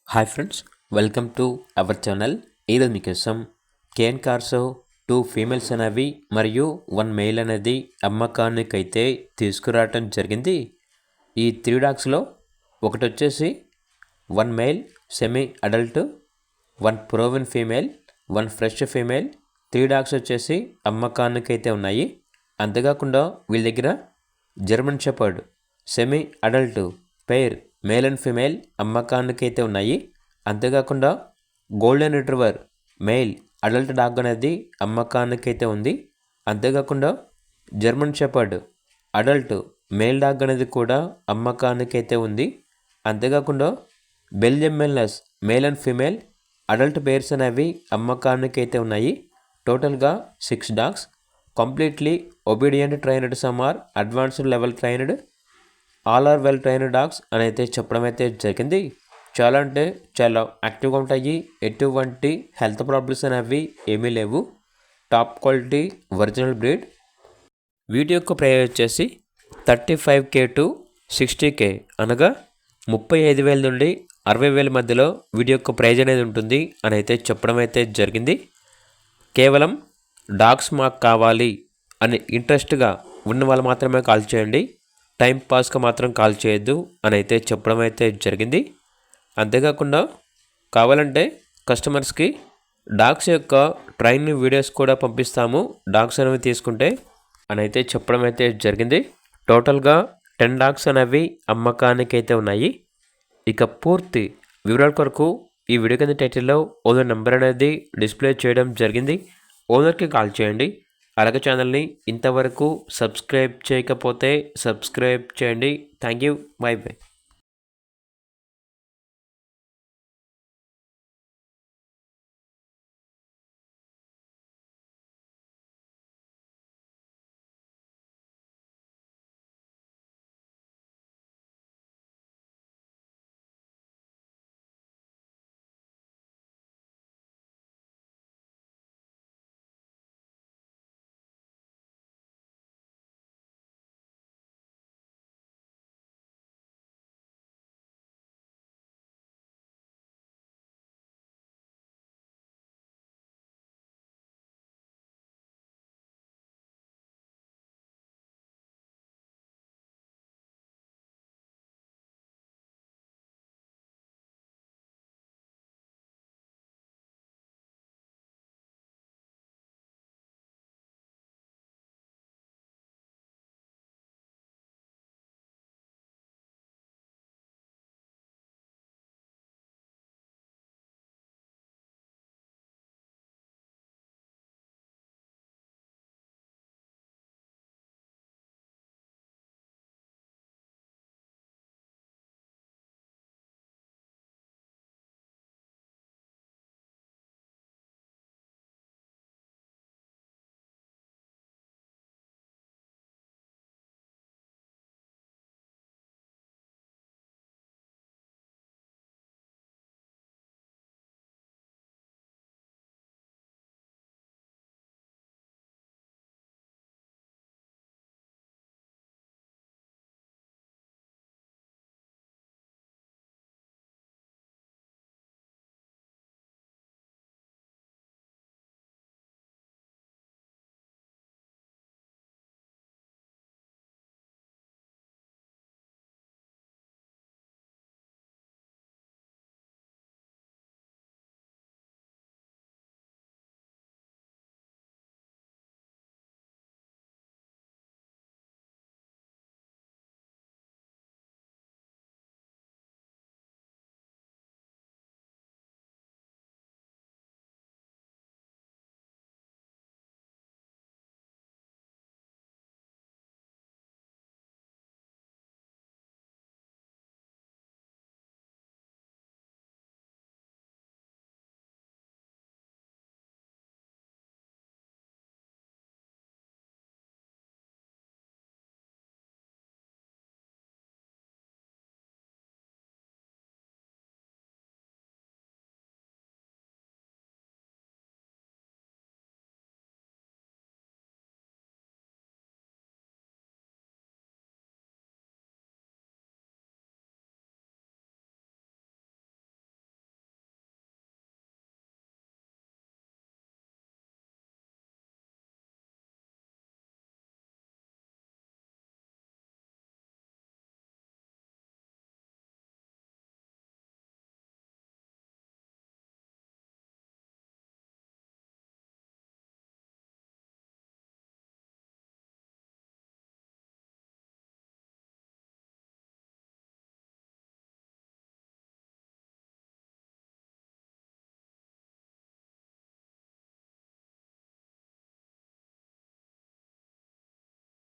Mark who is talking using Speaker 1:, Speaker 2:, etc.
Speaker 1: Hi friends, welcome to our channel. ఈరోజు మీకోసం Kane కార్సో 2 females అనేవి మరియు 1 మేల్ అనేది అమ్మకానికైతే తీసుకురావటం జరిగింది. ఈ 3 డాగ్స్లో ఒకటి వచ్చేసి 1 male semi adult, 1 proven female, 1 fresh female. 3 dogs వచ్చేసి అమ్మకానికైతే ఉన్నాయి. అంతేకాకుండా వీళ్ళ దగ్గర German shepherd semi adult pair male and female అమ్మకానికైతే ఉన్నాయి. అంతేకాకుండా golden retriever male adult dog అనేది అమ్మకానికైతే ఉంది. అంతేకాకుండా German shepherd adult male dog అనేది కూడా అమ్మకానికైతే ఉంది. అంతేకాకుండా Belgium malinois male and female adult pairs అనేవి అమ్మకానికైతే ఉన్నాయి. టోటల్గా 6 డాగ్స్, completely obedient trained, some are advanced level trained, all are well trained dogs అని అయితే చెప్పడం అయితే జరిగింది. చాలా అంటే చాలా యాక్టివ్గా ఉంటాయి. ఎటువంటి హెల్త్ ప్రాబ్లమ్స్ అనేవి ఏమీ లేవు. Top quality original breed. వీటి యొక్క ప్రైస్ వచ్చేసి 35K to 60K, అనగా 35,000 నుండి 60,000 మధ్యలో వీటి యొక్క ప్రైజ్ అనేది ఉంటుంది అని అయితే చెప్పడం అయితే జరిగింది. కేవలం డాగ్స్ మాకు కావాలి అని ఇంట్రెస్ట్గా ఉన్న వాళ్ళు మాత్రమే కాల్ చేయండి, టైం పాస్గా మాత్రం కాల్ చేయొద్దు అని అయితే చెప్పడం అయితే జరిగింది. అంతేకాకుండా కావాలంటే కస్టమర్స్కి డాగ్స్ యొక్క ట్రైనింగ్ వీడియోస్ కూడా పంపిస్తాము డాగ్స్ అనేవి తీసుకుంటే అని అయితే చెప్పడం అయితే జరిగింది. టోటల్గా 10 డాగ్స్ అనేవి అమ్మకానికి అయితే ఉన్నాయి. ఇక పూర్తి వివరాల కొరకు ఈ వీడియో కింద టైటిల్లో ఓనర్ నెంబర్ అనేది డిస్ప్లే చేయడం జరిగింది. ఓనర్కి కాల్ చేయండి. అలాగే ఛానల్ని ఇంతవరకు సబ్స్క్రైబ్ చేయకపోతే సబ్స్క్రైబ్ చేయండి. Thank you. By by.